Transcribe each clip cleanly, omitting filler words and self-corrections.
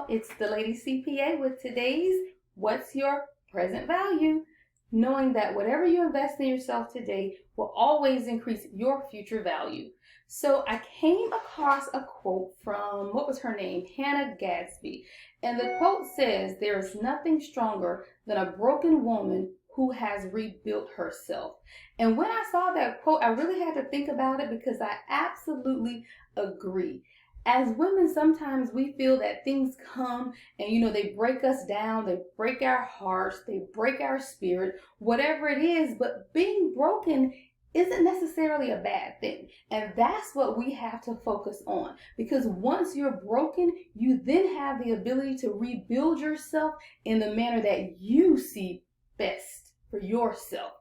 y'all. It's the Lady CPA with today's What's Your Present Value? Knowing that whatever you invest in yourself today will always increase your future value. So I came across a quote from, what was her name? Hannah Gadsby. And the quote says, "There is nothing stronger than a broken woman who has rebuilt herself." And when I saw that quote, I really had to think about it because I absolutely agree. As women, sometimes we feel that things come and they break us down, they break our hearts, they break our spirit, whatever it is, but being broken isn't necessarily a bad thing. And that's what we have to focus on, because once you're broken, you then have the ability to rebuild yourself in the manner that you see best for yourself.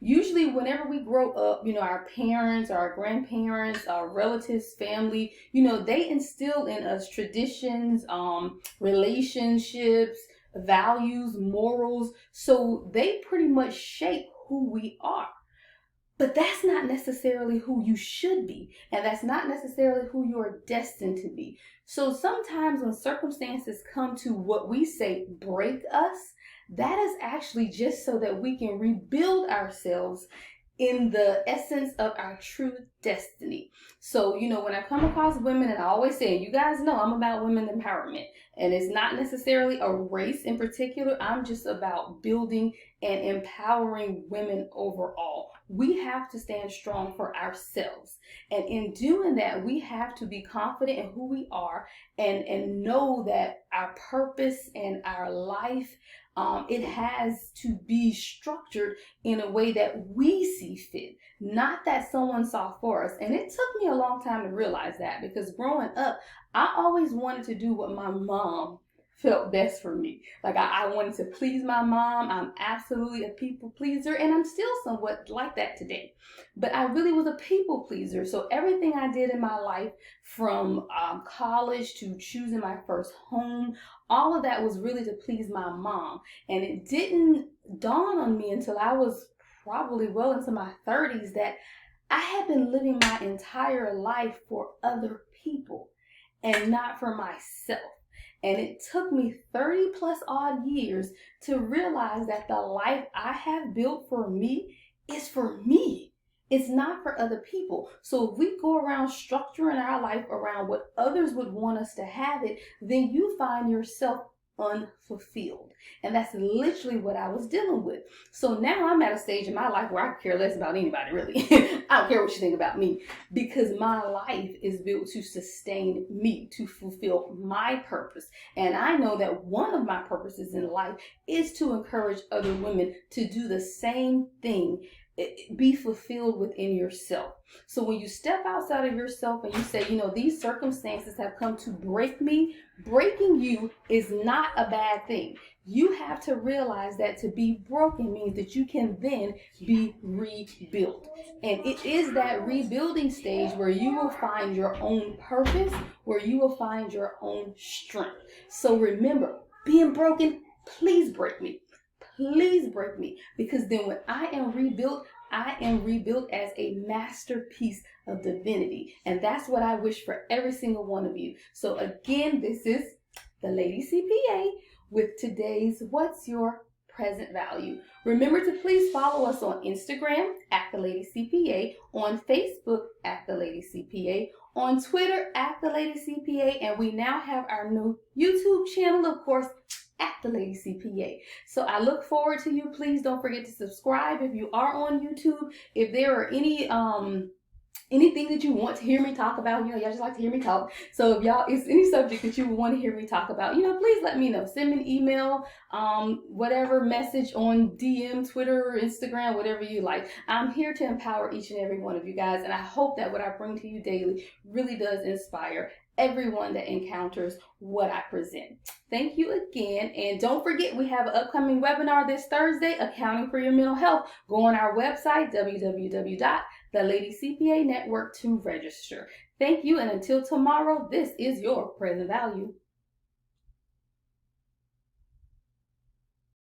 Usually whenever we grow up, our parents, our grandparents, our relatives, family, they instill in us traditions, relationships, values, morals. So they pretty much shape who we are. But that's not necessarily who you should be. And that's not necessarily who you're destined to be. So sometimes when circumstances come to what we say break us, that is actually just so that we can rebuild ourselves in the essence of our true destiny. So, when I come across women, and I always say, you guys know I'm about women empowerment, and it's not necessarily a race in particular. I'm just about building and empowering women overall. We have to stand strong for ourselves. And in doing that, we have to be confident in who we are and know that our purpose and our life, it has to be structured in a way that we see fit, not that someone saw for us. And it took me a long time to realize that, because growing up, I always wanted to do what my mom felt best for me. Like I wanted to please my mom. I'm absolutely a people pleaser, and I'm still somewhat like that today. But I really was a people pleaser. So everything I did in my life, from college to choosing my first home, all of that was really to please my mom. And it didn't dawn on me until I was probably well into my 30s that I had been living my entire life for other people and not for myself. And it took me 30 plus odd years to realize that the life I have built for me is for me. It's not for other people. So if we go around structuring our life around what others would want us to have it, then you find yourself unfulfilled. And that's literally what I was dealing with. So now I'm at a stage in my life where I care less about anybody, really. I don't care what you think about me, because my life is built to sustain me, to fulfill my purpose. And I know that one of my purposes in life is to encourage other women to do the same thing. Be fulfilled within yourself. So when you step outside of yourself and you say, these circumstances have come to break me, breaking you is not a bad thing. You have to realize that to be broken means that you can then be rebuilt. And it is that rebuilding stage where you will find your own purpose, where you will find your own strength. So remember, being broken, please break me. Please break me, because then when I am rebuilt as a masterpiece of divinity. And that's what I wish for every single one of you. So again, this is the Lady CPA with today's What's Your Present Value. Remember to please follow us on Instagram at the Lady CPA, on Facebook at the Lady CPA, on Twitter at the Lady CPA, and we now have our new YouTube channel, of course, at the Lady CPA. So I look forward to you. Please don't forget to subscribe if you are on YouTube. If there are anything that you want to hear me talk about, y'all just like to hear me talk. So if it's any subject that you want to hear me talk about, please let me know. Send me an email, whatever message on DM, Twitter, Instagram, whatever you like. I'm here to empower each and every one of you guys. And I hope that what I bring to you daily really does inspire everyone that encounters what I present. Thank you again. And don't forget, we have an upcoming webinar this Thursday, Accounting for Your Mental Health. Go on our website, www.theladycpanetwork to register. Thank you. And until tomorrow, this is your present value.